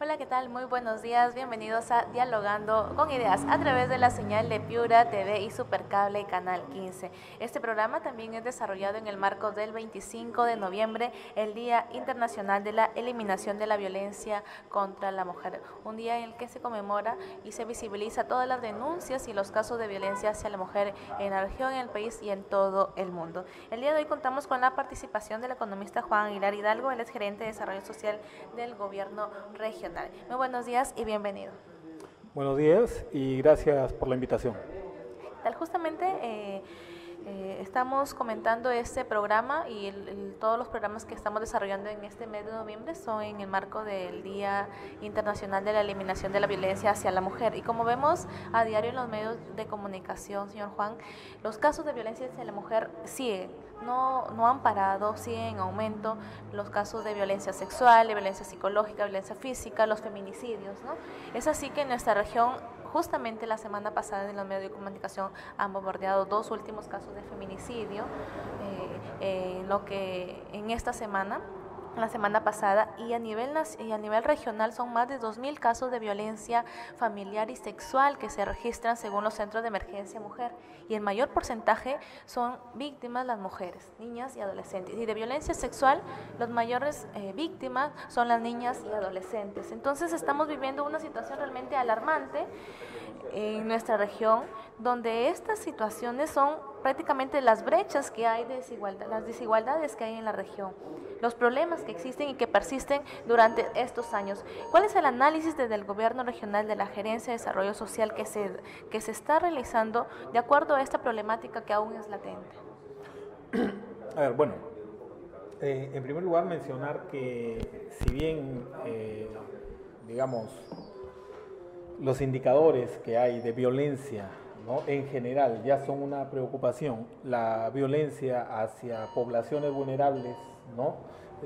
Hola, ¿qué tal? Muy buenos días. Bienvenidos a Dialogando con Ideas a través de la señal de Piura TV y Supercable Canal 15. Este programa también es desarrollado en el marco del 25 de noviembre, el Día Internacional de la Eliminación de la Violencia contra la Mujer. Un día en el que se conmemora y se visibiliza todas las denuncias y los casos de violencia hacia la mujer en la región, en el país y en todo el mundo. El día de hoy contamos con la participación del economista Juan Aguilar Hidalgo, él es gerente de Desarrollo Social del Gobierno Regional. Muy buenos días y bienvenido. Buenos días y gracias por la invitación. Justamente estamos comentando este programa y todos los programas que estamos desarrollando en este mes de noviembre son en el marco del Día Internacional de la Eliminación de la Violencia hacia la Mujer. Y como vemos a diario en los medios de comunicación, señor Juan, los casos de violencia hacia la mujer siguen. No han parado, siguen en aumento los casos de violencia sexual, de violencia psicológica, violencia física, los feminicidios, ¿no? Es así que en nuestra región, justamente la semana pasada en los medios de comunicación han bombardeado 2 últimos casos de feminicidio, en esta semana, la semana pasada, y a nivel regional son más de 2.000 casos de violencia familiar y sexual que se registran según los centros de emergencia mujer, y el mayor porcentaje son víctimas las mujeres, niñas y adolescentes, y de violencia sexual los mayores víctimas son las niñas y adolescentes. Entonces estamos viviendo una situación realmente alarmante en nuestra región, donde estas situaciones son prácticamente las brechas que hay de desigualdad, las desigualdades que hay en la región, los problemas que existen y que persisten durante estos años. ¿Cuál es el análisis desde el gobierno regional de la Gerencia de Desarrollo Social que se está realizando de acuerdo a esta problemática que aún es latente? A ver, bueno, en primer lugar mencionar que si bien, digamos, los indicadores que hay de violencia, ¿no?, en general ya son una preocupación, la violencia hacia poblaciones vulnerables, ¿no?,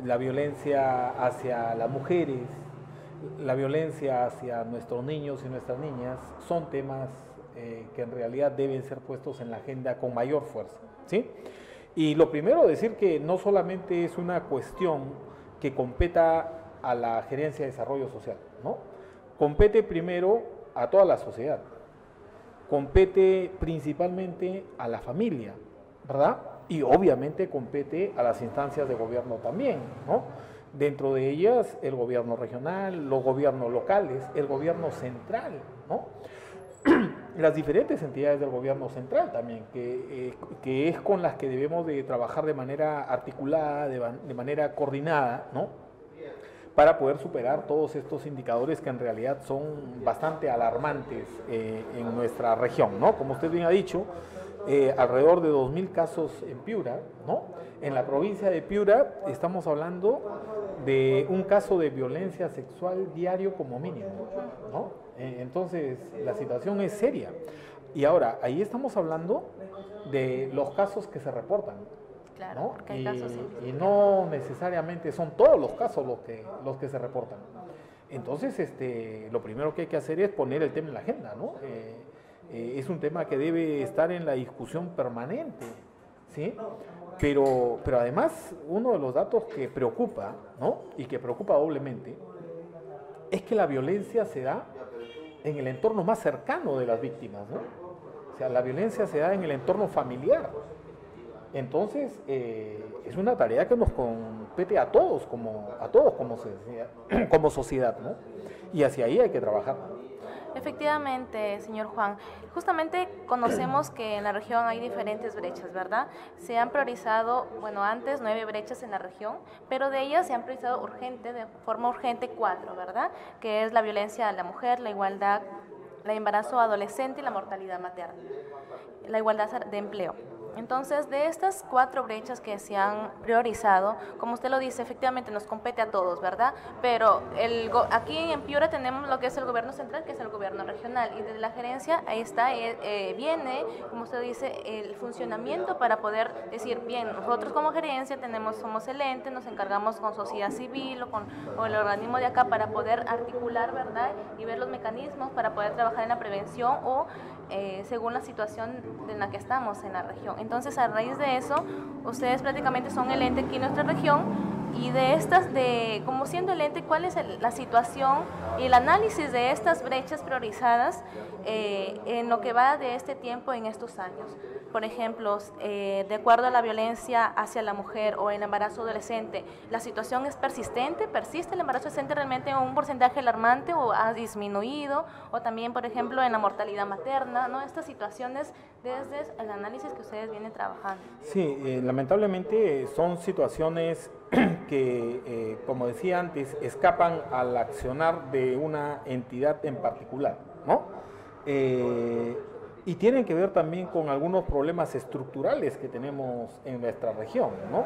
la violencia hacia las mujeres, la violencia hacia nuestros niños y nuestras niñas, son temas que en realidad deben ser puestos en la agenda con mayor fuerza, ¿sí? Y lo primero, decir que no solamente es una cuestión que competa a la Gerencia de Desarrollo Social, ¿no? Compete primero a toda la sociedad, compete principalmente a la familia, ¿verdad? Y obviamente compete a las instancias de gobierno también, ¿no? Dentro de ellas el gobierno regional, los gobiernos locales, el gobierno central, ¿no? Las diferentes entidades del gobierno central también, que es con las que debemos de trabajar de manera articulada, de manera coordinada, ¿no?, para poder superar todos estos indicadores que en realidad son bastante alarmantes en nuestra región, ¿no? Como usted bien ha dicho, alrededor de 2.000 casos en Piura, ¿no? En la provincia de Piura estamos hablando de un caso de violencia sexual diario como mínimo, ¿no? Entonces la situación es seria. Y ahora, ahí estamos hablando de los casos que se reportan. Claro, ¿no? porque hay casos Y no necesariamente son todos los casos los que se reportan. Entonces, lo primero que hay que hacer es poner el tema en la agenda, ¿no? Es un tema que debe estar en la discusión permanente, ¿sí? Pero además, uno de los datos que preocupa, ¿no?, y que preocupa doblemente, es que la violencia se da en el entorno más cercano de las víctimas, ¿no? O sea, la violencia se da en el entorno familiar. Entonces, es una tarea que nos compete a todos como sociedad, ¿no? Y hacia ahí hay que trabajar. Efectivamente, señor Juan. Justamente conocemos que en la región hay diferentes brechas, ¿verdad? Se han priorizado, bueno, antes 9 brechas en la región, pero de ellas se han priorizado de forma urgente 4, ¿verdad? Que es la violencia a la mujer, la igualdad, el embarazo adolescente y la mortalidad materna, la igualdad de empleo. Entonces, de estas 4 brechas que se han priorizado, como usted lo dice, efectivamente nos compete a todos, ¿verdad? Pero aquí en Piura tenemos lo que es el gobierno central, que es el gobierno regional, y desde la gerencia ahí está, viene, como usted dice, el funcionamiento para poder decir, bien, nosotros como gerencia somos el ente, nos encargamos con sociedad civil o el organismo de acá para poder articular, ¿verdad? Y ver los mecanismos para poder trabajar en la prevención o según la situación en la que estamos en la región. Entonces, a raíz de eso, ustedes prácticamente son el ente aquí en nuestra región Y de estas, como siendo el ente, ¿cuál es la situación y el análisis de estas brechas priorizadas en lo que va de este tiempo en estos años? Por ejemplo, de acuerdo a la violencia hacia la mujer o el embarazo adolescente, ¿la situación es persistente? ¿Persiste el embarazo adolescente realmente en un porcentaje alarmante o ha disminuido? O también, por ejemplo, en la mortalidad materna, ¿no? Estas situaciones desde el análisis que ustedes vienen trabajando. Sí, lamentablemente son situaciones que, como decía antes, escapan al accionar de una entidad en particular, ¿no? Y tienen que ver también con algunos problemas estructurales que tenemos en nuestra región, ¿no?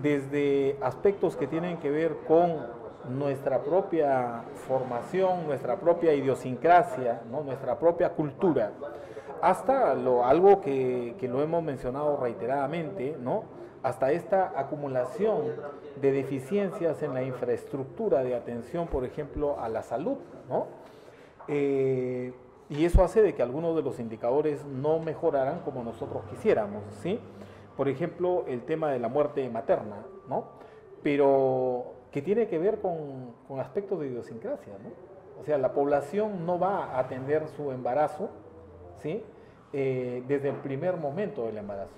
Desde aspectos que tienen que ver con nuestra propia formación, nuestra propia idiosincrasia, ¿no? Nuestra propia cultura, hasta algo que lo hemos mencionado reiteradamente, ¿no? Hasta esta acumulación de deficiencias en la infraestructura de atención, por ejemplo, a la salud, ¿no? Y eso hace de que algunos de los indicadores no mejoraran como nosotros quisiéramos, ¿sí? Por ejemplo, el tema de la muerte materna, ¿no? Pero que tiene que ver con aspectos de idiosincrasia, ¿no? O sea, la población no va a atender su embarazo, ¿sí? Desde el primer momento del embarazo.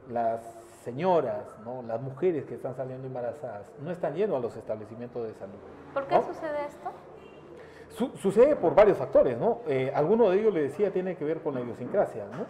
Las señoras, ¿no? Las mujeres que están saliendo embarazadas no están yendo a los establecimientos de salud. ¿Por qué sucede esto? Sucede por varios factores, ¿no? Alguno de ellos, le decía, tiene que ver con la idiosincrasia, ¿no?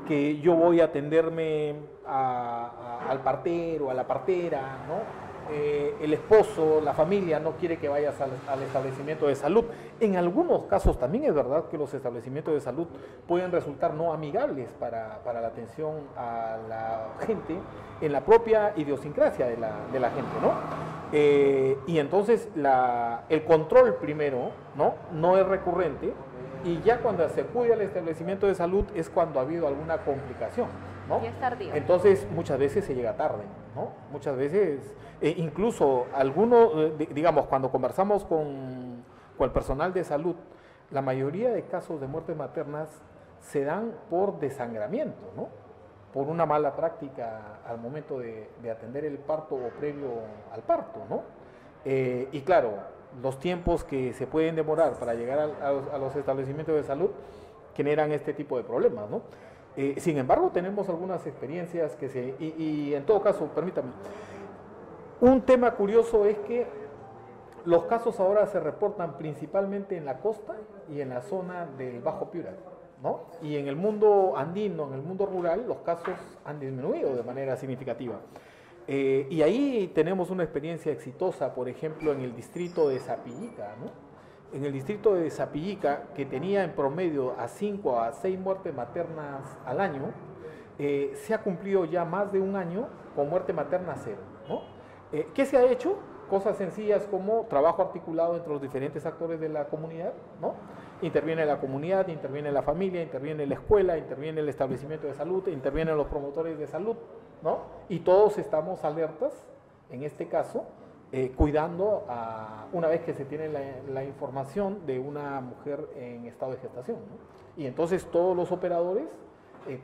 Que yo voy a atenderme al partero, a la partera, ¿no? El esposo, la familia no quiere que vayas al establecimiento de salud. En algunos casos también es verdad que los establecimientos de salud pueden resultar no amigables para la atención a la gente en la propia idiosincrasia de la gente, ¿no? Y entonces el control primero, no es recurrente, y ya cuando se acude al establecimiento de salud es cuando ha habido alguna complicación, ¿no? Y es tardío. Entonces muchas veces se llega tarde, ¿no? Muchas veces, incluso algunos, digamos, cuando conversamos con el personal de salud, la mayoría de casos de muertes maternas se dan por desangramiento, ¿no? Por una mala práctica al momento de atender el parto o previo al parto, ¿no? Y claro, los tiempos que se pueden demorar para llegar a los establecimientos de salud generan este tipo de problemas, ¿no? Sin embargo, tenemos algunas experiencias y en todo caso, permítame, un tema curioso es que los casos ahora se reportan principalmente en la costa y en la zona del Bajo Piura, ¿no? Y en el mundo andino, en el mundo rural, los casos han disminuido de manera significativa. Y ahí tenemos una experiencia exitosa, por ejemplo, en el distrito de Sapillica, ¿no? En el distrito de Sapillica, que tenía en promedio a 5 a 6 muertes maternas al año, se ha cumplido ya más de un año con muerte materna cero, ¿no? ¿Qué se ha hecho? Cosas sencillas como trabajo articulado entre los diferentes actores de la comunidad, ¿no? Interviene la comunidad, interviene la familia, interviene la escuela, interviene el establecimiento de salud, intervienen los promotores de salud, ¿no? Y todos estamos alertas, en este caso, cuidando una vez que se tiene la información de una mujer en estado de gestación, ¿no? Y entonces todos los operadores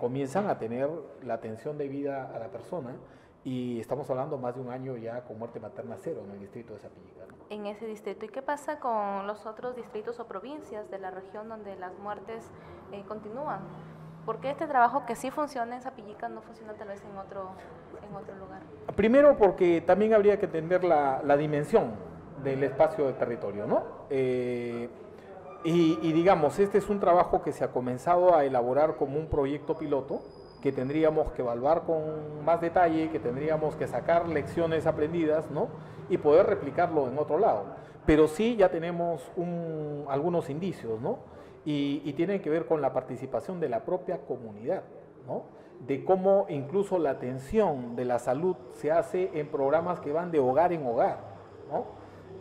comienzan a tener la atención debida a la persona, y estamos hablando más de un año ya con muerte materna cero en el distrito de Sapillica, ¿no? En ese distrito. ¿Y qué pasa con los otros distritos o provincias de la región donde las muertes continúan? ¿Por qué este trabajo que sí funciona en Sapillica no funciona tal vez en otro lugar? Primero porque también habría que entender la dimensión del espacio de territorio, ¿no? Y digamos, este es un trabajo que se ha comenzado a elaborar como un proyecto piloto, que tendríamos que evaluar con más detalle, que tendríamos que sacar lecciones aprendidas, ¿no? Y poder replicarlo en otro lado. Pero sí ya tenemos algunos indicios, ¿no? Y tienen que ver con la participación de la propia comunidad, ¿no? De cómo incluso la atención de la salud se hace en programas que van de hogar en hogar, ¿no?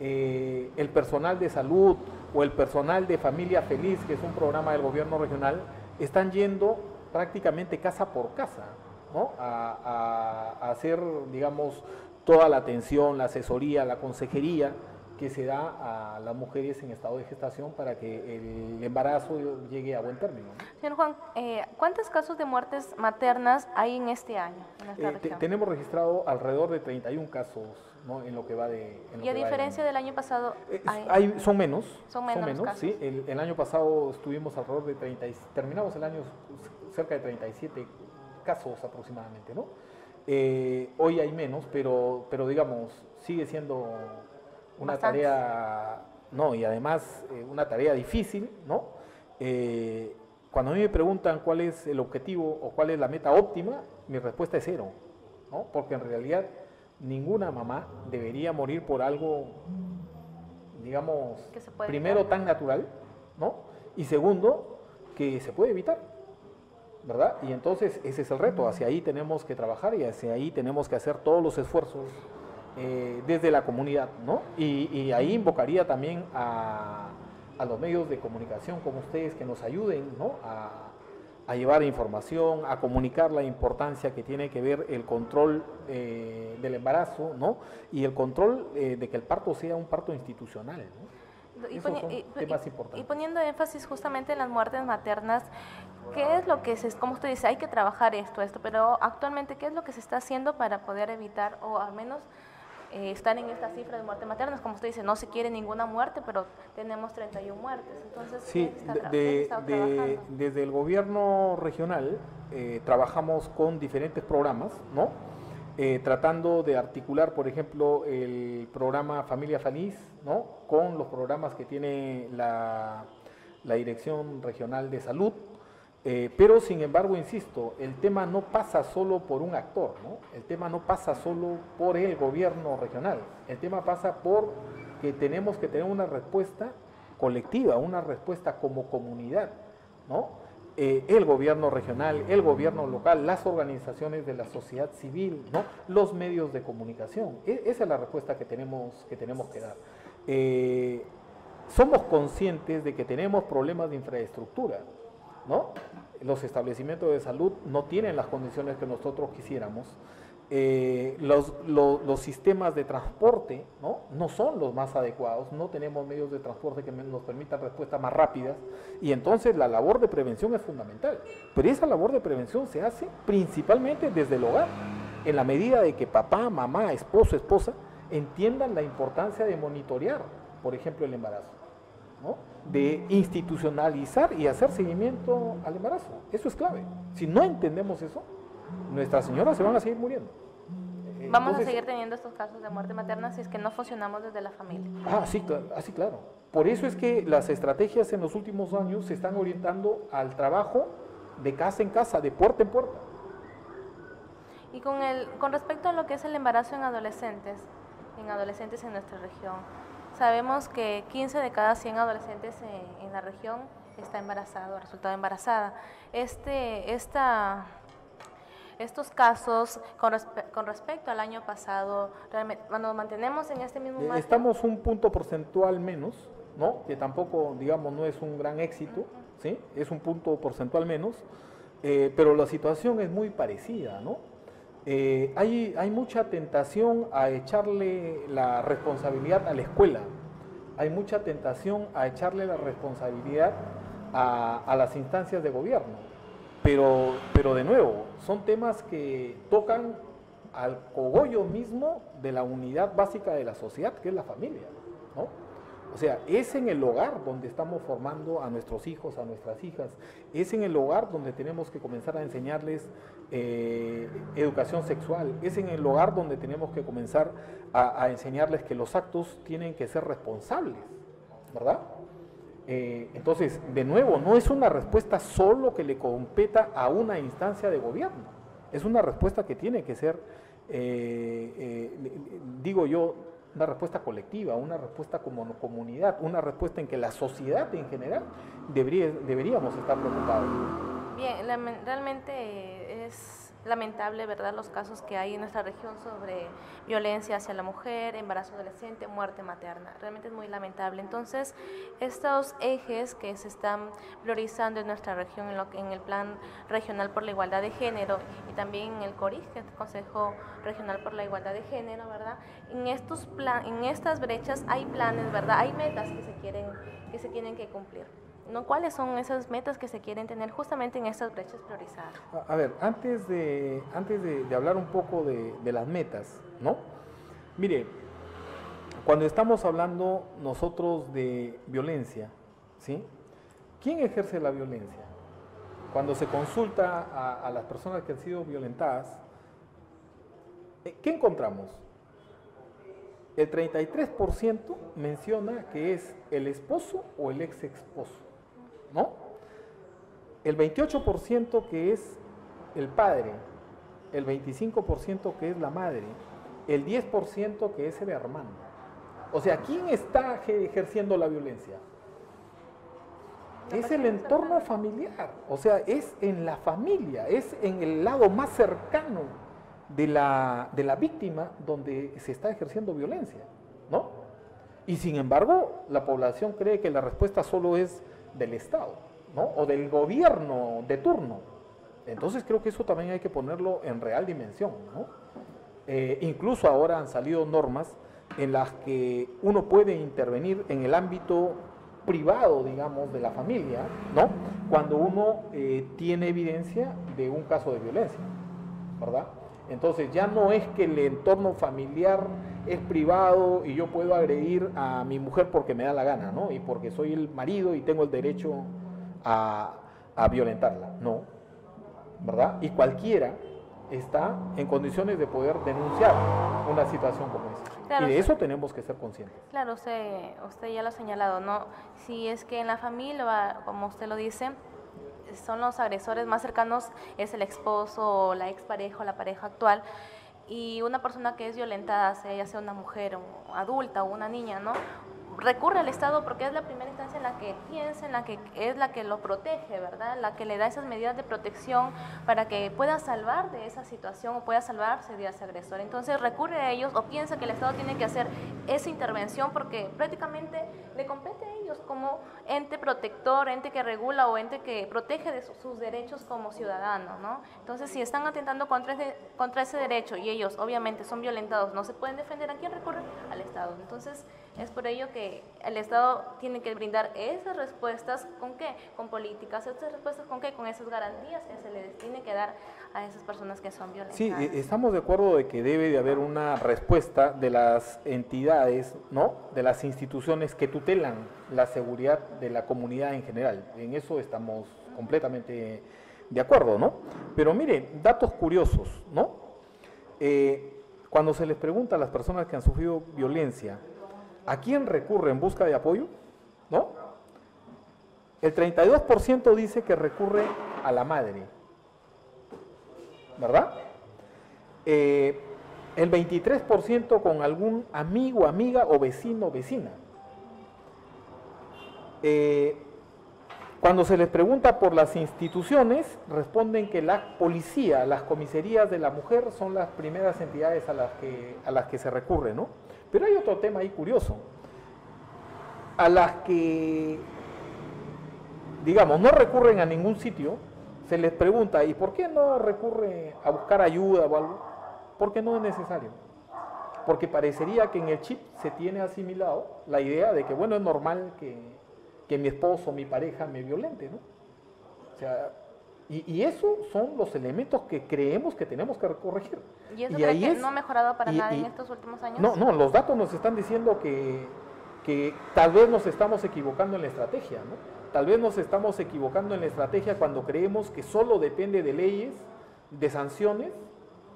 El personal de salud o el personal de Familia Feliz, que es un programa del gobierno regional, están yendo prácticamente casa por casa, ¿no? A hacer, digamos, toda la atención, la asesoría, la consejería que se da a las mujeres en estado de gestación para que el embarazo llegue a buen término, ¿no? Señor Juan, ¿cuántos casos de muertes maternas hay en este año en esta región? Tenemos registrado alrededor de 31 casos, ¿no? En lo que va de... Y a diferencia del año pasado... son menos. Son menos los casos. Sí. El año pasado estuvimos alrededor de terminamos el año cerca de 37 casos aproximadamente, ¿no? Hoy hay menos, pero digamos, sigue siendo una Bastantes. tarea, no, y además una tarea difícil, ¿no? Cuando a mí me preguntan cuál es el objetivo o cuál es la meta óptima, mi respuesta es cero, ¿no? Porque en realidad ninguna mamá debería morir por algo, digamos, primero tan natural, ¿no? Y segundo, que se puede evitar, ¿verdad? Y entonces ese es el reto, hacia ahí tenemos que trabajar y hacia ahí tenemos que hacer todos los esfuerzos desde la comunidad, ¿no? Y ahí invocaría también a los medios de comunicación como ustedes que nos ayuden, ¿no? A llevar información, a comunicar la importancia que tiene que ver el control del embarazo, ¿no? Y el control de que el parto sea un parto institucional, ¿no? Esos son temas importantes. Y poniendo énfasis justamente en las muertes maternas, ¿qué es lo que como usted dice, hay que trabajar esto, pero actualmente, ¿qué es lo que se está haciendo para poder evitar o al menos estar en esta cifra de muertes maternas? Como usted dice, no se quiere ninguna muerte, pero tenemos 31 muertes. Entonces, sí, trabajando? Desde el gobierno regional trabajamos con diferentes programas, ¿no? Tratando de articular, por ejemplo, el programa Familia Feliz, ¿no? Con los programas que tiene la Dirección Regional de Salud. Pero sin embargo, insisto, el tema no pasa solo por un actor, ¿no? El tema no pasa solo por el gobierno regional, el tema pasa por que tenemos que tener una respuesta colectiva, una respuesta como comunidad, ¿no? El gobierno regional, el gobierno local, las organizaciones de la sociedad civil, ¿no? Los medios de comunicación. Esa es la respuesta que tenemos que dar. Somos conscientes de que tenemos problemas de infraestructura, ¿no? Los establecimientos de salud no tienen las condiciones que nosotros quisiéramos. Los sistemas de transporte, ¿no? No son los más adecuados, no tenemos medios de transporte que nos permitan respuestas más rápidas y entonces la labor de prevención es fundamental. Pero esa labor de prevención se hace principalmente desde el hogar, en la medida de que papá, mamá, esposo, esposa entiendan la importancia de monitorear, por ejemplo, el embarazo, ¿no? De institucionalizar y hacer seguimiento al embarazo. Eso es clave. Si no entendemos eso, nuestras señoras se van a seguir muriendo. Vamos a seguir teniendo estos casos de muerte materna si es que no funcionamos desde la familia. Sí, claro. Por eso es que las estrategias en los últimos años se están orientando al trabajo de casa en casa, de puerta en puerta. Y con respecto a lo que es el embarazo en adolescentes en nuestra región, sabemos que 15 de cada 100 adolescentes en la región está embarazado, ha resultado embarazada. Estos casos, con respecto al año pasado, realmente, ¿nos mantenemos en este mismo margen? Estamos un punto porcentual menos, ¿no? Que tampoco, digamos, no es un gran éxito, ¿sí? Es un punto porcentual menos, pero la situación es muy parecida, ¿no? Hay mucha tentación a echarle la responsabilidad a la escuela, hay mucha tentación a echarle la responsabilidad a las instancias de gobierno, pero de nuevo, son temas que tocan al cogollo mismo de la unidad básica de la sociedad, que es la familia, ¿no? O sea, es en el hogar donde estamos formando a nuestros hijos, a nuestras hijas, es en el hogar donde tenemos que comenzar a enseñarles educación sexual, es en el hogar donde tenemos que comenzar a enseñarles que los actos tienen que ser responsables, ¿verdad? Entonces, de nuevo, no es una respuesta solo que le competa a una instancia de gobierno, es una respuesta que tiene que ser, digo yo, una respuesta colectiva, una respuesta como comunidad, una respuesta en que la sociedad en general deberíamos estar preocupados. Bien, realmente es lamentable, ¿verdad?, los casos que hay en nuestra región sobre violencia hacia la mujer, embarazo adolescente, muerte materna. Realmente es muy lamentable. Entonces, estos ejes que se están priorizando en nuestra región, en el Plan Regional por la Igualdad de Género y también en el CORIG, que es el Consejo Regional por la Igualdad de Género, ¿verdad?, en estas brechas hay planes, ¿verdad?, hay metas que se tienen que cumplir. ¿No? ¿Cuáles son esas metas que se quieren tener justamente en estas brechas priorizadas? A ver, antes de hablar un poco de las metas, ¿no? Mire, cuando estamos hablando nosotros de violencia, ¿sí? ¿Quién ejerce la violencia? Cuando se consulta a las personas que han sido violentadas, ¿qué encontramos? El 33% menciona que es el esposo o el ex esposo, ¿no? El 28% que es el padre, el 25% que es la madre, el 10% que es el hermano. O sea, ¿quién está ejerciendo la violencia? Es el entorno familiar, o sea, es en la familia, es en el lado más cercano de la víctima donde se está ejerciendo violencia, ¿no? Y sin embargo, la población cree que la respuesta solo es del Estado, ¿no? O del gobierno de turno. Entonces creo que eso también hay que ponerlo en real dimensión, ¿no? Incluso ahora han salido normas en las que uno puede intervenir en el ámbito privado, digamos, de la familia, ¿no? Cuando uno tiene evidencia de un caso de violencia, ¿verdad? Entonces ya no es que el entorno familiar es privado y yo puedo agredir a mi mujer porque me da la gana, ¿no? Y porque soy el marido y tengo el derecho a violentarla, no, ¿verdad? Y cualquiera está en condiciones de poder denunciar una situación como esa. Claro, y de eso tenemos que ser conscientes. Claro, usted ya lo ha señalado, ¿no? Si es que en la familia, como usted lo dice, son los agresores más cercanos, es el esposo, o la expareja o la pareja actual, y una persona que es violentada, ya sea una mujer o adulta o una niña, ¿no?, recurre al Estado porque es la primera instancia en la que piensa, en la que es la que lo protege, ¿verdad?, la que le da esas medidas de protección para que pueda salvar de esa situación o pueda salvarse de ese agresor. Entonces recurre a ellos o piensa que el Estado tiene que hacer esa intervención porque prácticamente le compete a ellos como ente protector, ente que regula o ente que protege de sus derechos como ciudadano, ¿no? Entonces, si están atentando contra ese derecho y ellos obviamente son violentados, no se pueden defender, ¿a quién recurren? Al Estado. Entonces, es por ello que el Estado tiene que brindar esas respuestas, ¿con qué? Con políticas. ¿Esas respuestas con qué? Con esas garantías que se les tiene que dar a esas personas que son violentadas. Sí, estamos de acuerdo de que debe de haber una respuesta de las entidades, ¿no?, de las instituciones que tutelan la seguridad de la comunidad en general. En eso estamos completamente de acuerdo, ¿no? Pero mire, datos curiosos, ¿no? Cuando se les pregunta a las personas que han sufrido violencia, ¿a quién recurre en busca de apoyo? ¿No? El 32% dice que recurre a la madre, ¿verdad? El 23% con algún amigo, amiga o vecino, vecina. Cuando se les pregunta por las instituciones, responden que la policía, las comisarías de la mujer son las primeras entidades a las que se recurre, ¿no? Pero hay otro tema ahí curioso. A las que, digamos, no recurren a ningún sitio, se les pregunta, ¿y por qué no recurre a buscar ayuda o algo? Porque no es necesario. Porque parecería que en el chip se tiene asimilado la idea de que, bueno, es normal que mi esposo, mi pareja me violente, ¿no? O sea, y esos son los elementos que creemos que tenemos que corregir. ¿Y eso cree que no ha mejorado para nada en estos últimos años? No, los datos nos están diciendo que tal vez nos estamos equivocando en la estrategia, ¿no? Tal vez nos estamos equivocando en la estrategia cuando creemos que solo depende de leyes, de sanciones,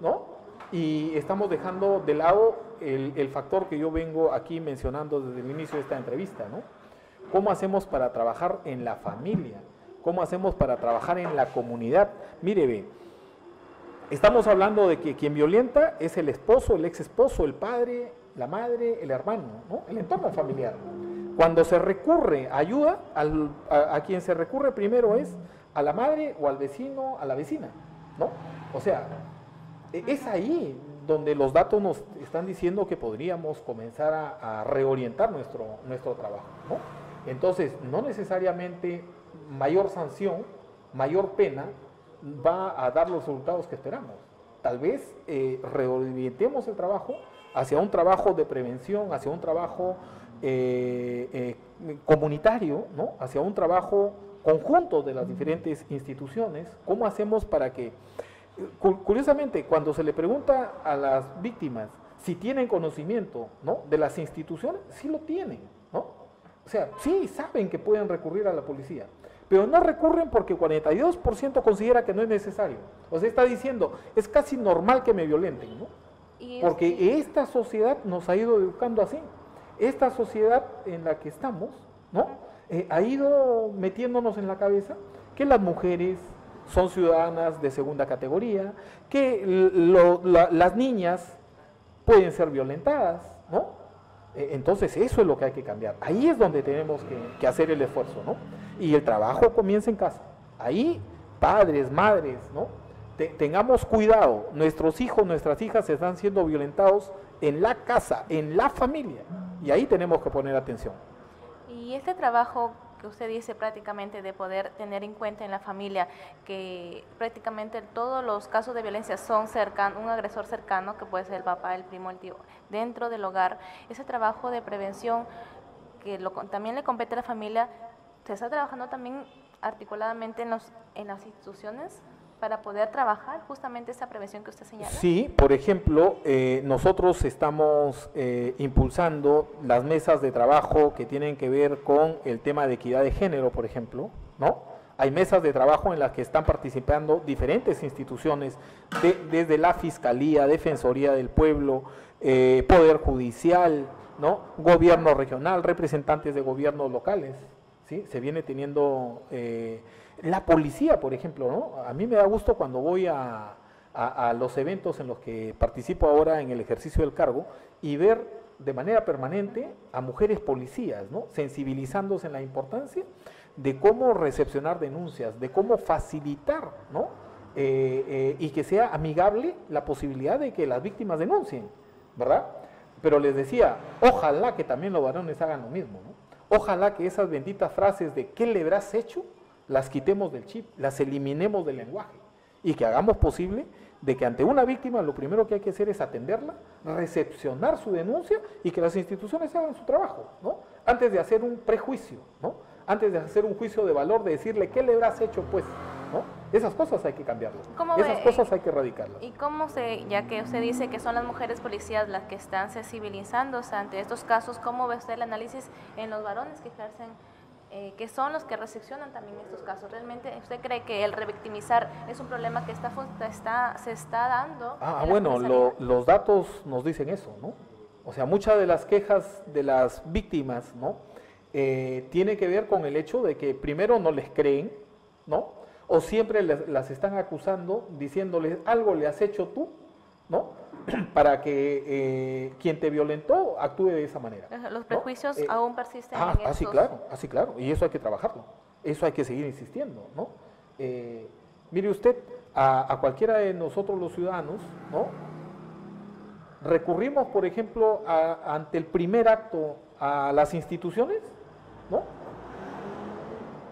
¿no? Y estamos dejando de lado el factor que yo vengo aquí mencionando desde el inicio de esta entrevista, ¿no? ¿Cómo hacemos para trabajar en la familia? ¿Cómo hacemos para trabajar en la comunidad? Mire, ve, estamos hablando de que quien violenta es el esposo, el ex esposo, el padre, la madre, el hermano, ¿no? El entorno familiar. Cuando se recurre a ayuda, a quien se recurre primero es a la madre o al vecino, a la vecina, ¿no? O sea, es ahí donde los datos nos están diciendo que podríamos comenzar a reorientar nuestro trabajo, ¿no? Entonces, no necesariamente mayor sanción, mayor pena, va a dar los resultados que esperamos. Tal vez reorientemos el trabajo hacia un trabajo de prevención, hacia un trabajo comunitario, ¿no? Hacia un trabajo conjunto de las diferentes instituciones. ¿Cómo hacemos para que, curiosamente, cuando se le pregunta a las víctimas si tienen conocimiento, ¿no?, de las instituciones, sí lo tienen, ¿no? O sea, sí saben que pueden recurrir a la policía, pero no recurren porque 42% considera que no es necesario. O sea, está diciendo, es casi normal que me violenten, ¿no? Porque esta sociedad nos ha ido educando así. Esta sociedad en la que estamos, ¿no?, ha ido metiéndonos en la cabeza que las mujeres son ciudadanas de segunda categoría, que las niñas pueden ser violentadas, ¿no? Entonces eso es lo que hay que cambiar. Ahí es donde tenemos que hacer el esfuerzo, ¿no? Y el trabajo comienza en casa. Ahí, padres, madres, ¿no?, tengamos cuidado. Nuestros hijos, nuestras hijas están siendo violentados en la casa, en la familia. Y ahí tenemos que poner atención. Y este trabajo que usted dice prácticamente de poder tener en cuenta en la familia que prácticamente todos los casos de violencia son cercanos, un agresor cercano, que puede ser el papá, el primo, el tío, dentro del hogar, ese trabajo de prevención que también le compete a la familia, ¿se está trabajando también articuladamente en las instituciones para poder trabajar justamente esa prevención que usted señala? Sí, por ejemplo, nosotros estamos impulsando las mesas de trabajo que tienen que ver con el tema de equidad de género, por ejemplo, ¿no? Hay mesas de trabajo en las que están participando diferentes instituciones, desde la Fiscalía, Defensoría del Pueblo, Poder Judicial, ¿no?, Gobierno regional, representantes de gobiernos locales, ¿sí? Se viene teniendo la policía, por ejemplo, ¿no? A mí me da gusto cuando voy a los eventos en los que participo ahora en el ejercicio del cargo y ver de manera permanente a mujeres policías, ¿no?, sensibilizándose en la importancia de cómo recepcionar denuncias, de cómo facilitar, ¿no?, y que sea amigable la posibilidad de que las víctimas denuncien, ¿verdad? Pero les decía, ojalá que también los varones hagan lo mismo, ¿no? Ojalá que esas benditas frases de ¿qué le habrás hecho?, las quitemos del chip, las eliminemos del lenguaje y que hagamos posible de que ante una víctima lo primero que hay que hacer es atenderla, recepcionar su denuncia y que las instituciones hagan su trabajo, ¿no? Antes de hacer un prejuicio, ¿no? Antes de hacer un juicio de valor, de decirle ¿qué le habrás hecho?, pues, ¿no? Esas cosas hay que cambiarlas, esas cosas hay que erradicarlas. ¿Y cómo ya que usted dice que son las mujeres policías las que están sensibilizándose ante estos casos, cómo ve usted el análisis en los varones que ejercen, que son los que recepcionan también estos casos? ¿Realmente usted cree que el revictimizar es un problema que se está dando? Bueno, los datos nos dicen eso, ¿no? O sea, muchas de las quejas de las víctimas, ¿no?, tiene que ver con el hecho de que primero no les creen, ¿no?, o siempre las están acusando, diciéndoles algo le has hecho tú, ¿no?, para que quien te violentó actúe de esa manera. Los prejuicios, ¿no?, aún persisten en esos. Así claro, y eso hay que trabajarlo, eso hay que seguir insistiendo, ¿no? Mire usted, a cualquiera de nosotros los ciudadanos, ¿no?, recurrimos, por ejemplo, ante el primer acto a las instituciones, ¿no?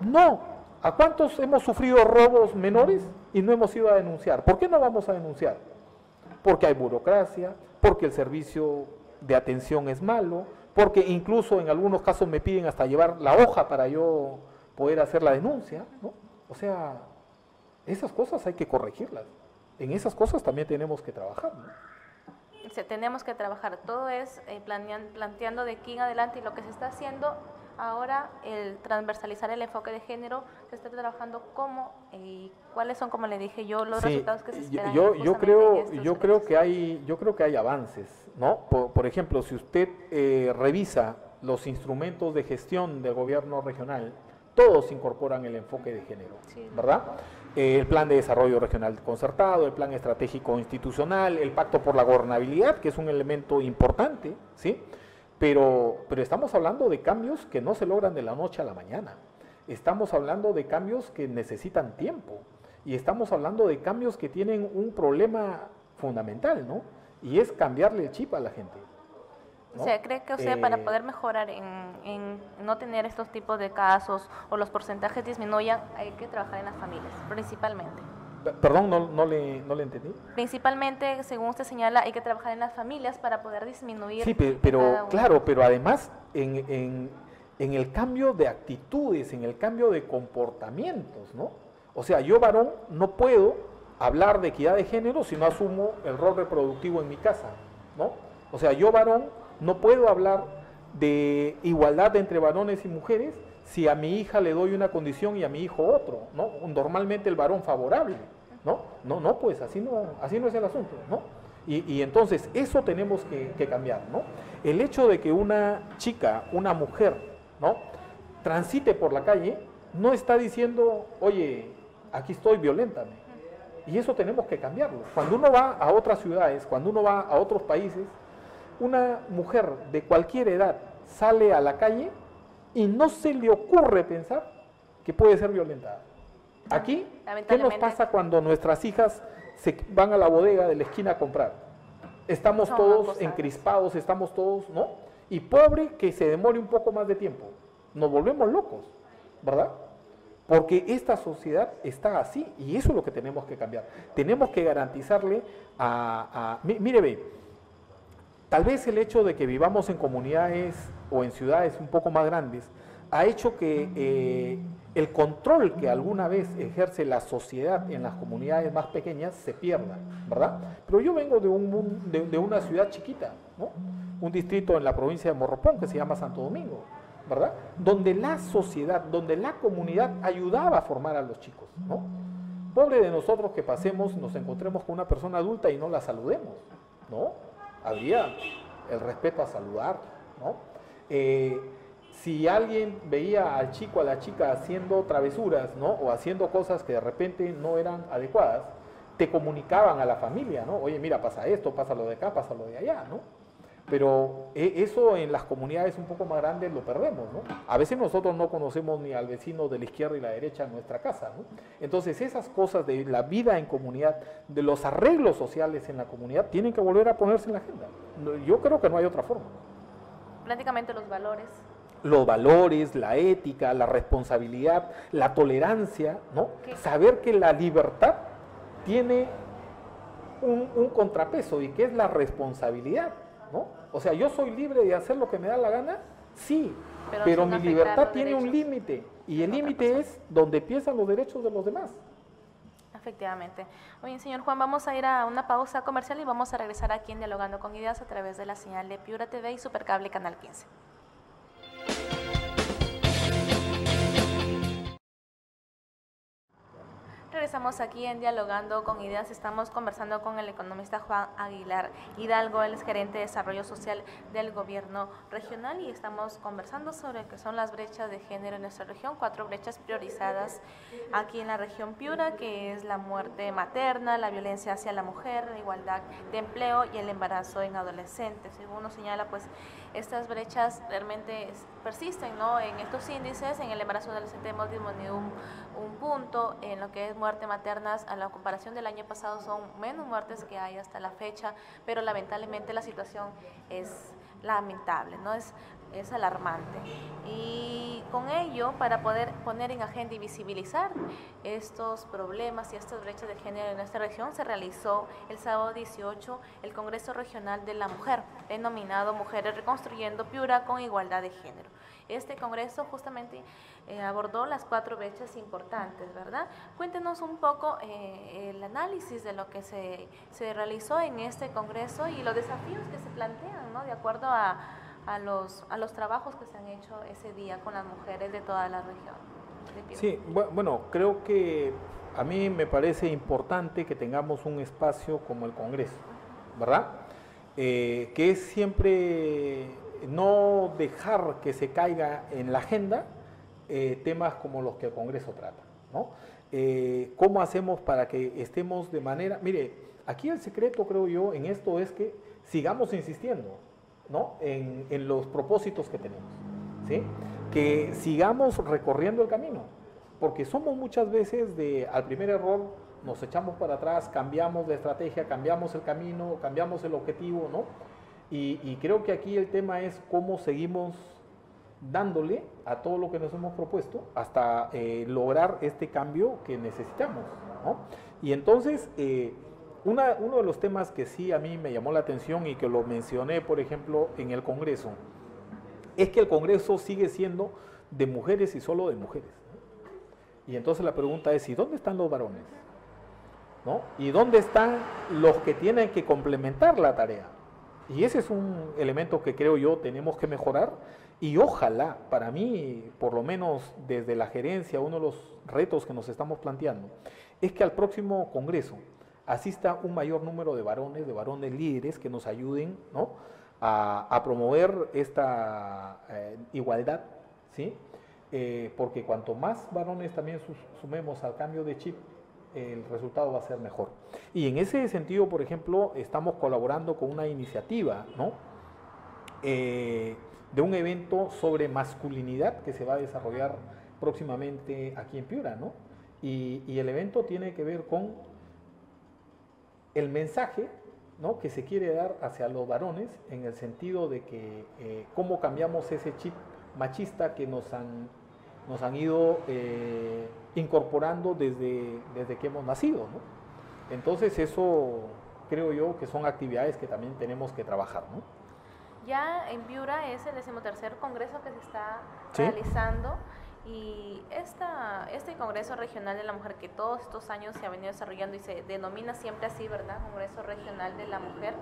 No. ¿A cuántos hemos sufrido robos menores y no hemos ido a denunciar? ¿Por qué no vamos a denunciar? Porque hay burocracia, porque el servicio de atención es malo, porque incluso en algunos casos me piden hasta llevar la hoja para yo poder hacer la denuncia, ¿no? O sea, esas cosas hay que corregirlas. En esas cosas también tenemos que trabajar, ¿no? Tenemos que trabajar, todo es planteando de aquí en adelante, y lo que se está haciendo ahora, el transversalizar el enfoque de género, se está trabajando cómo y cuáles son, como le dije yo, los resultados que se esperan. Yo creo que hay avances, ¿no? Por ejemplo, si usted revisa los instrumentos de gestión del gobierno regional, todos incorporan el enfoque de género, sí, ¿verdad? El plan de desarrollo regional concertado, el plan estratégico institucional, el pacto por la gobernabilidad, que es un elemento importante, ¿sí? Pero estamos hablando de cambios que no se logran de la noche a la mañana. Estamos hablando de cambios que necesitan tiempo. Y estamos hablando de cambios que tienen un problema fundamental, ¿no? Y es cambiarle el chip a la gente, ¿no? O sea, ¿cree que usted para poder mejorar en no tener estos tipos de casos o los porcentajes disminuyan, hay que trabajar en las familias, principalmente? Perdón, no le entendí. Principalmente, según usted señala, hay que trabajar en las familias para poder disminuir. Sí, pero claro, pero además en el cambio de actitudes, en el cambio de comportamientos, ¿no? O sea, yo varón no puedo hablar de equidad de género si no asumo el rol reproductivo en mi casa, ¿no? O sea, yo varón no puedo hablar de igualdad entre varones y mujeres si a mi hija le doy una condición y a mi hijo otro, ¿no? Normalmente el varón favorable, ¿no? No, pues así no es el asunto, ¿no? Y entonces eso tenemos que cambiar, ¿no? El hecho de que una chica, una mujer, ¿no?, transite por la calle, no está diciendo, oye, aquí estoy, violéntame. Y eso tenemos que cambiarlo. Cuando uno va a otras ciudades, cuando uno va a otros países, una mujer de cualquier edad sale a la calle y no se le ocurre pensar que puede ser violentada. Aquí, ¿qué nos pasa cuando nuestras hijas se van a la bodega de la esquina a comprar? Estamos todos encrispados, estamos todos, ¿no? Y pobre que se demore un poco más de tiempo. Nos volvemos locos, ¿verdad? Porque esta sociedad está así y eso es lo que tenemos que cambiar. Tenemos que garantizarle mire, ve, tal vez el hecho de que vivamos en comunidades o en ciudades un poco más grandes ha hecho que el control que alguna vez ejerce la sociedad en las comunidades más pequeñas se pierda, ¿verdad? Pero yo vengo de una ciudad chiquita, ¿no? Un distrito en la provincia de Morropón que se llama Santo Domingo, ¿verdad? Donde la sociedad, donde la comunidad ayudaba a formar a los chicos, ¿no? Pobre de nosotros que pasemos, nos encontremos con una persona adulta y no la saludemos, ¿no? Habría el respeto a saludar, ¿no? Si alguien veía al chico, a la chica haciendo travesuras, ¿no?, o haciendo cosas que de repente no eran adecuadas, te comunicaban a la familia, ¿no? Oye, mira, pasa esto, pasa lo de acá, pasa lo de allá, ¿no? Pero eso en las comunidades un poco más grandes lo perdemos, ¿no? A veces nosotros no conocemos ni al vecino de la izquierda y la derecha en nuestra casa, ¿no? Entonces esas cosas de la vida en comunidad, de los arreglos sociales en la comunidad, tienen que volver a ponerse en la agenda. Yo creo que no hay otra forma. Prácticamente los valores. Los valores, la ética, la responsabilidad, la tolerancia, ¿no? Saber que la libertad tiene un contrapeso y que es la responsabilidad, ¿no? O sea, yo soy libre de hacer lo que me da la gana, sí, pero mi libertad tiene un límite y el límite es donde empiezan los derechos de los demás. Efectivamente. Muy bien, señor Juan, vamos a ir a una pausa comercial y vamos a regresar aquí en Dialogando con Ideas a través de la señal de Piura TV y Supercable Canal 15. Regresamos aquí en Dialogando con Ideas. Estamos conversando con el economista Juan Aguilar Hidalgo, él es gerente de desarrollo social del gobierno regional y estamos conversando sobre qué son las brechas de género en nuestra región, 4 brechas priorizadas aquí en la región Piura, que es la muerte materna, la violencia hacia la mujer, la igualdad de empleo y el embarazo en adolescentes. Según nos señala, pues estas brechas realmente persisten, ¿no? En estos índices, en el embarazo adolescente hemos disminuido un punto, en lo que es muerte maternas, a la comparación del año pasado son menos muertes que hay hasta la fecha, pero lamentablemente la situación es lamentable, ¿no? Es alarmante. Y con ello, para poder poner en agenda y visibilizar estos problemas y estas brechas de género en nuestra región, se realizó el sábado 18 el Congreso Regional de la Mujer, denominado Mujeres Reconstruyendo Piura con Igualdad de Género. Este congreso justamente abordó las 4 brechas importantes, ¿verdad? Cuéntenos un poco el análisis de lo que se realizó en este congreso y los desafíos que se plantean, ¿no?, de acuerdo a los trabajos que se han hecho ese día con las mujeres de toda la región. Sí, bueno, creo que a mí me parece importante que tengamos un espacio como el Congreso, ¿verdad? Que es siempre no dejar que se caiga en la agenda temas como los que el Congreso trata, ¿no? ¿Cómo hacemos para que estemos de manera... Mire, aquí el secreto, creo yo, en esto es que sigamos insistiendo, ¿no?, en los propósitos que tenemos, ¿sí? Que sigamos recorriendo el camino, porque somos muchas veces al primer error nos echamos para atrás, cambiamos de estrategia, cambiamos el camino, cambiamos el objetivo, ¿no? Y creo que aquí el tema es cómo seguimos dándole a todo lo que nos hemos propuesto hasta lograr este cambio que necesitamos, ¿no? Y entonces, uno de los temas que sí a mí me llamó la atención y que lo mencioné, por ejemplo, en el Congreso, es que el Congreso sigue siendo de mujeres y solo de mujeres. Y entonces la pregunta es, ¿y dónde están los varones? ¿No? ¿Y dónde están los que tienen que complementar la tarea? Y ese es un elemento que creo yo tenemos que mejorar y ojalá, para mí, por lo menos desde la gerencia, uno de los retos que nos estamos planteando es que al próximo Congreso asista un mayor número de varones líderes que nos ayuden, ¿no?, a promover esta igualdad, ¿sí? Porque cuanto más varones también sumemos al cambio de chip, el resultado va a ser mejor. Y en ese sentido, por ejemplo, estamos colaborando con una iniciativa, ¿no?, de un evento sobre masculinidad que se va a desarrollar próximamente aquí en Piura, ¿no? Y el evento tiene que ver con el mensaje, ¿no?, que se quiere dar hacia los varones en el sentido de que cómo cambiamos ese chip machista que nos han ido incorporando desde que hemos nacido, ¿no? Entonces eso creo yo que son actividades que también tenemos que trabajar, ¿no? Ya en Piura es el 13º congreso que se está ¿Sí?, realizando, y este Congreso Regional de la Mujer que todos estos años se ha venido desarrollando y se denomina siempre así, ¿verdad?, Congreso Regional de la Mujer.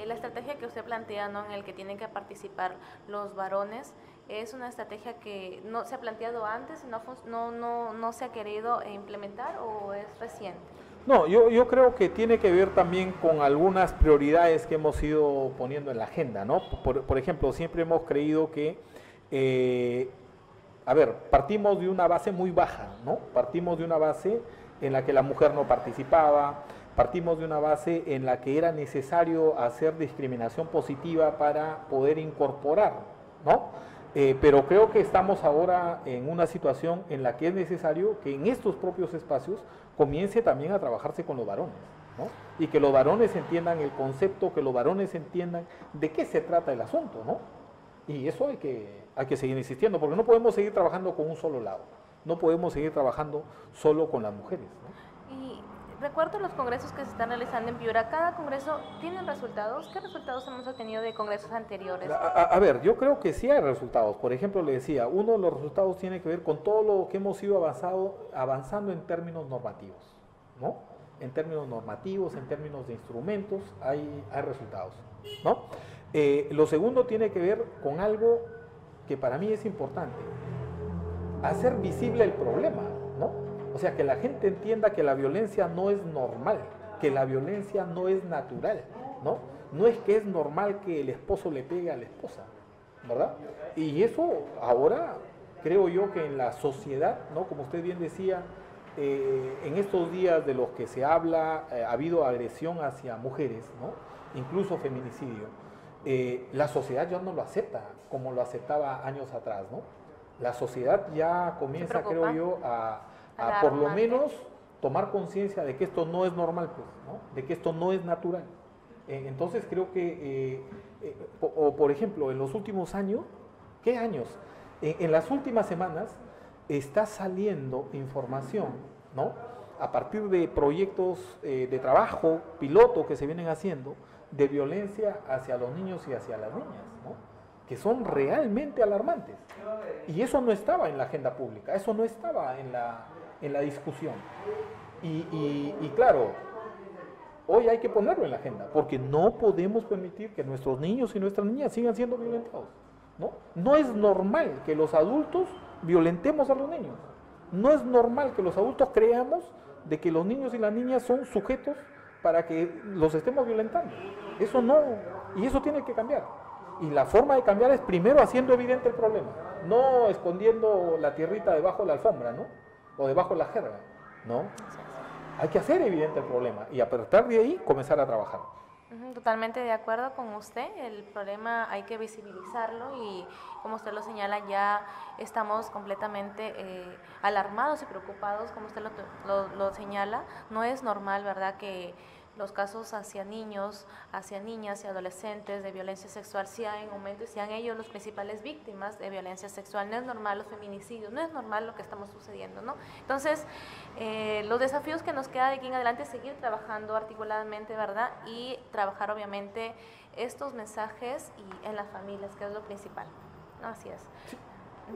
La estrategia que usted plantea, ¿no?, en el que tienen que participar los varones, es una estrategia que no se ha planteado antes y no se ha querido implementar, ¿o es reciente? No, yo creo que tiene que ver también con algunas prioridades que hemos ido poniendo en la agenda, ¿no? Por ejemplo, siempre hemos creído que, partimos de una base muy baja, ¿no? Partimos de una base en la que la mujer no participaba, partimos de una base en la que era necesario hacer discriminación positiva para poder incorporar, ¿no? Pero creo que estamos ahora en una situación en la que es necesario que en estos propios espacios comience también a trabajarse con los varones, ¿no? Y que los varones entiendan el concepto, que los varones entiendan de qué se trata el asunto, ¿no? Y eso hay que seguir insistiendo, porque no podemos seguir trabajando con un solo lado, no podemos seguir trabajando solo con las mujeres, ¿no? Y recuerdo los congresos que se están realizando en Piura, ¿cada congreso tiene resultados? ¿Qué resultados hemos obtenido de congresos anteriores? Yo creo que sí hay resultados. Por ejemplo, le decía, uno de los resultados tiene que ver con todo lo que hemos ido avanzando en términos normativos, ¿no? En términos normativos, en términos de instrumentos, hay resultados, ¿no? Lo segundo tiene que ver con algo que para mí es importante, hacer visible el problema, ¿no? O sea, que la gente entienda que la violencia no es normal, que la violencia no es natural, ¿no? No es que es normal que el esposo le pegue a la esposa, ¿verdad? Y eso ahora creo yo que en la sociedad, ¿no?, como usted bien decía, en estos días de los que se habla, ha habido agresión hacia mujeres, ¿no?, incluso feminicidio. La sociedad ya no lo acepta como lo aceptaba años atrás, ¿no? La sociedad ya comienza, creo yo, a por lo menos tomar conciencia de que esto no es normal, pues, ¿no?, de que esto no es natural. Entonces creo que, por ejemplo, en los últimos años, ¿qué años? En las últimas semanas está saliendo información, ¿no?, a partir de proyectos de trabajo piloto que se vienen haciendo de violencia hacia los niños y hacia las niñas, ¿no?, que son realmente alarmantes. Y eso no estaba en la agenda pública, eso no estaba en la discusión. Y claro, hoy hay que ponerlo en la agenda, porque no podemos permitir que nuestros niños y nuestras niñas sigan siendo violentados, ¿no? No es normal que los adultos violentemos a los niños. No es normal que los adultos creamos de que los niños y las niñas son sujetos para que los estemos violentando. Eso no, y eso tiene que cambiar. Y la forma de cambiar es primero haciendo evidente el problema, no escondiendo la tierrita debajo de la alfombra, ¿no?, o debajo de la jerga, ¿no? Hay que hacer evidente el problema y a partir de ahí comenzar a trabajar. Totalmente de acuerdo con usted. El problema hay que visibilizarlo y, como usted lo señala, ya estamos completamente alarmados y preocupados, como usted lo señala. No es normal, ¿verdad?, que los casos hacia niños, hacia niñas y adolescentes de violencia sexual sean en aumento y sean ellos los principales víctimas de violencia sexual. No es normal los feminicidios, no es normal lo que estamos sucediendo, ¿no? Entonces, los desafíos que nos queda de aquí en adelante es seguir trabajando articuladamente, ¿verdad? Y trabajar, obviamente, estos mensajes y en las familias, que es lo principal. ¿No? Así es.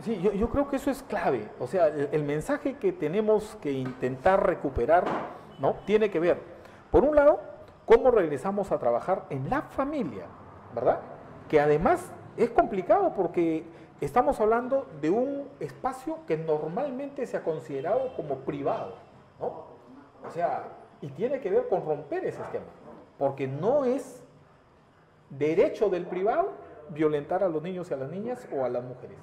Sí, yo creo que eso es clave. O sea, el mensaje que tenemos que intentar recuperar, ¿no?, tiene que ver, por un lado, cómo regresamos a trabajar en la familia, ¿verdad? Que además es complicado porque estamos hablando de un espacio que normalmente se ha considerado como privado, ¿no? O sea, y tiene que ver con romper ese esquema, porque no es derecho del privado violentar a los niños y a las niñas o a las mujeres.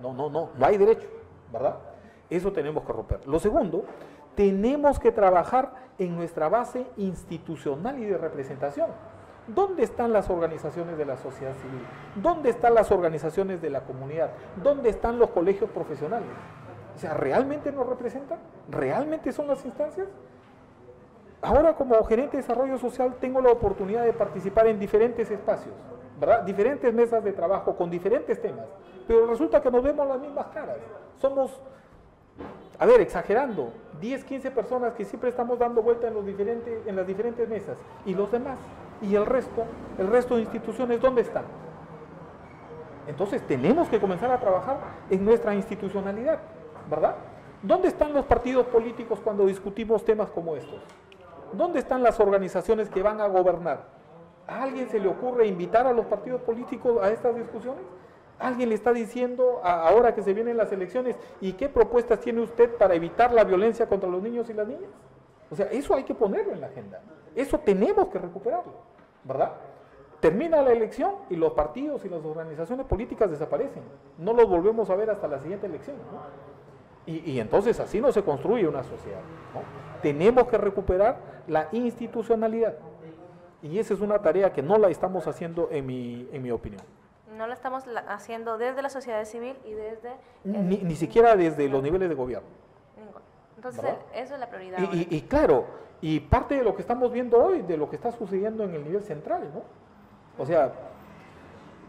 No hay derecho, ¿verdad? Eso tenemos que romper. Lo segundo, tenemos que trabajar en nuestra base institucional y de representación. ¿Dónde están las organizaciones de la sociedad civil? ¿Dónde están las organizaciones de la comunidad? ¿Dónde están los colegios profesionales? O sea, ¿realmente nos representan? ¿Realmente son las instancias? Ahora, como gerente de desarrollo social, tengo la oportunidad de participar en diferentes espacios, ¿verdad? Diferentes mesas de trabajo con diferentes temas, pero resulta que nos vemos las mismas caras. Somos, a ver, exagerando, 10, 15 personas que siempre estamos dando vuelta en las diferentes mesas. ¿Y los demás? ¿Y el resto de instituciones dónde están? Entonces tenemos que comenzar a trabajar en nuestra institucionalidad, ¿verdad? ¿Dónde están los partidos políticos cuando discutimos temas como estos? ¿Dónde están las organizaciones que van a gobernar? ¿A alguien se le ocurre invitar a los partidos políticos a estas discusiones? ¿Alguien le está diciendo ahora que se vienen las elecciones y qué propuestas tiene usted para evitar la violencia contra los niños y las niñas? O sea, eso hay que ponerlo en la agenda. Eso tenemos que recuperarlo, ¿verdad? Termina la elección y los partidos y las organizaciones políticas desaparecen. No los volvemos a ver hasta la siguiente elección, ¿no? Y entonces así no se construye una sociedad, ¿no? Tenemos que recuperar la institucionalidad. Y esa es una tarea que no la estamos haciendo en mi opinión. No lo estamos haciendo desde la sociedad civil y desde... Ni siquiera desde los niveles de gobierno. Entonces, ¿verdad? eso es la prioridad. Y claro, y parte de lo que estamos viendo hoy, de lo que está sucediendo en el nivel central, ¿no? O sea,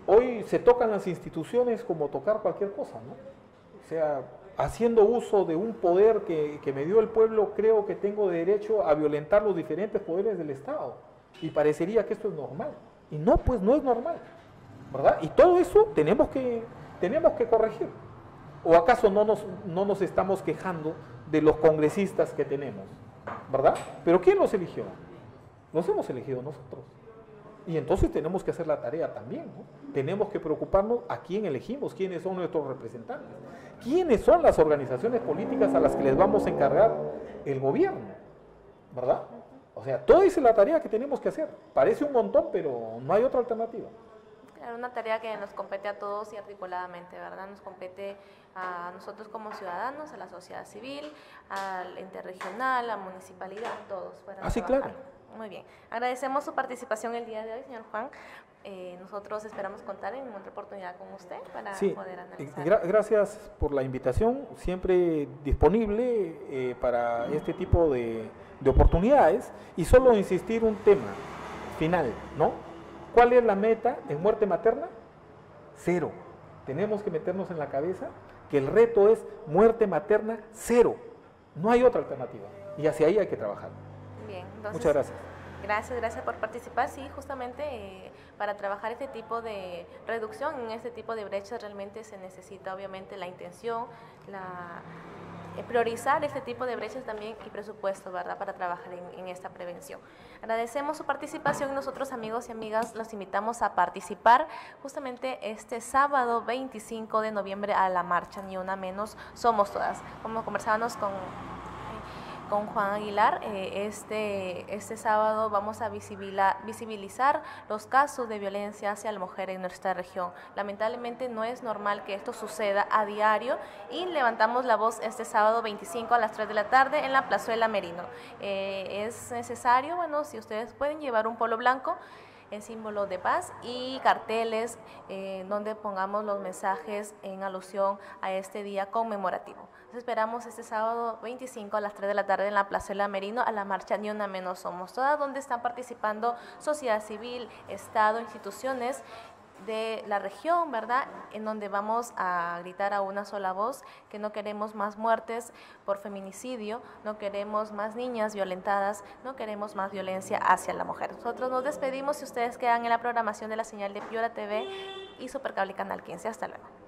hoy se tocan las instituciones como tocar cualquier cosa, ¿no? O sea, haciendo uso de un poder que me dio el pueblo, creo que tengo derecho a violentar los diferentes poderes del Estado. Y parecería que esto es normal. Y no, pues no es normal, ¿verdad? Y todo eso tenemos que corregir. ¿O acaso no nos estamos quejando de los congresistas que tenemos, ¿verdad? ¿Pero quién los eligió? Los hemos elegido nosotros. Y entonces tenemos que hacer la tarea también, ¿no? Tenemos que preocuparnos a quién elegimos, quiénes son nuestros representantes, quiénes son las organizaciones políticas a las que les vamos a encargar el gobierno, ¿verdad? O sea, toda esa es la tarea que tenemos que hacer. Parece un montón, pero no hay otra alternativa. Claro, una tarea que nos compete a todos y articuladamente, ¿verdad? Nos compete a nosotros como ciudadanos, a la sociedad civil, al ente regional, a la municipalidad, todos. Sí, claro. Muy bien. Agradecemos su participación el día de hoy, señor Juan. Nosotros esperamos contar en otra oportunidad con usted para poder analizar. Gracias por la invitación, siempre disponible para este tipo de oportunidades. Y solo insistir un tema final, ¿no? ¿Cuál es la meta en muerte materna? 0. Tenemos que meternos en la cabeza que el reto es muerte materna 0. No hay otra alternativa. Y hacia ahí hay que trabajar. Bien, entonces, muchas gracias. Gracias por participar. Sí, justamente para trabajar este tipo de reducción en este tipo de brechas realmente se necesita obviamente la intención, priorizar este tipo de brechas también y presupuesto, ¿verdad?, para trabajar en esta prevención. Agradecemos su participación y nosotros, amigos y amigas, los invitamos a participar justamente este sábado 25 de noviembre a la marcha Ni Una Menos, Somos Todas. Como conversábamos con Juan Aguilar. Este sábado vamos a visibilizar los casos de violencia hacia la mujer en nuestra región. Lamentablemente no es normal que esto suceda a diario y levantamos la voz este sábado 25 a las 3 de la tarde en la Plazuela Merino. Es necesario, bueno, si ustedes pueden llevar un polo blanco, en símbolo de paz, y carteles donde pongamos los mensajes en alusión a este día conmemorativo. Nos esperamos este sábado 25 a las 3 de la tarde en la Plazuela Merino a la marcha Ni Una Menos Somos Todas, donde están participando sociedad civil, Estado, instituciones de la región, ¿verdad? En donde vamos a gritar a una sola voz que no queremos más muertes por feminicidio, no queremos más niñas violentadas, no queremos más violencia hacia la mujer. Nosotros nos despedimos y ustedes quedan en la programación de la señal de Piura TV y Supercable Canal 15. Hasta luego.